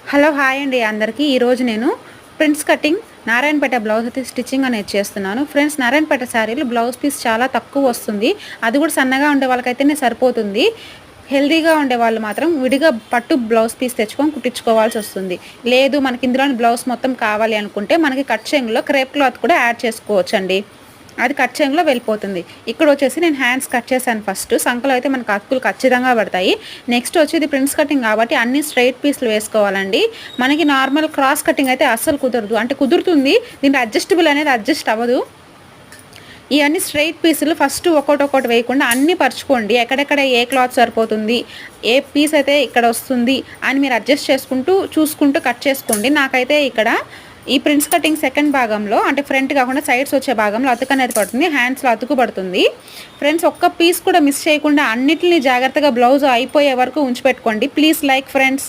Hello hi అండి అందరికీ. ఈరోజు నేను ప్రింట్స్ కటింగ్ నారాయణపేట బ్లౌజ్ అయితే స్టిచ్చింగ్ అనేది చేస్తున్నాను. ఫ్రెండ్స్, నారాయణపేట శారీలు బ్లౌజ్ పీస్ చాలా తక్కువ వస్తుంది. అది కూడా సన్నగా ఉండే వాళ్ళకైతేనే సరిపోతుంది. హెల్దీగా ఉండే వాళ్ళు మాత్రం విడిగా పట్టు బ్లౌజ్ పీస్ తెచ్చుకొని కుట్టించుకోవాల్సి వస్తుంది. లేదు మనకి ఇందులోని బ్లౌజ్ మొత్తం కావాలి అనుకుంటే మనకి కట్ చెంగులో క్రేప్ క్లాత్ కూడా యాడ్ చేసుకోవచ్చండి. అది కట్ చెంగులో వెళ్ళిపోతుంది. ఇక్కడ వచ్చేసి నేను హ్యాండ్స్ కట్ చేశాను. ఫస్ట్ సంకలో అయితే మనకు అతుకులు ఖచ్చితంగా పడతాయి. నెక్స్ట్ వచ్చి ఇది ప్రిన్స్ కటింగ్ కాబట్టి అన్ని స్ట్రైట్ పీస్లు వేసుకోవాలండి. మనకి నార్మల్ క్రాస్ కటింగ్ అయితే అస్సలు కుదరదు. అంటే కుదురుతుంది, దీంట్లో అడ్జస్టబుల్ అనేది అడ్జస్ట్ అవ్వదు. ఇవన్నీ స్ట్రైట్ పీసులు ఫస్ట్ ఒక్కొక్కటి వేయకుండా అన్నీ పరుచుకోండి. ఎక్కడెక్కడ ఏ క్లాత్ సరిపోతుంది, ఏ పీస్ అయితే ఇక్కడ వస్తుంది అని మీరు అడ్జస్ట్ చేసుకుంటూ చూసుకుంటూ కట్ చేసుకోండి. నాకైతే ఇక్కడ ఈ ప్రిన్స్ కటింగ్ సెకండ్ భాగంలో అంటే ఫ్రంట్ కాకుండా సైడ్స్ వచ్చే భాగంలో అతుకు అనేది పడుతుంది, హ్యాండ్స్లో అతుకు పడుతుంది. ఫ్రెండ్స్, ఒక్క పీస్ కూడా మిస్ చేయకుండా అన్నిటిని జాగ్రత్తగా బ్లౌజ్ అయిపోయే వరకు ఉంచిపెట్టుకోండి. Please like friends.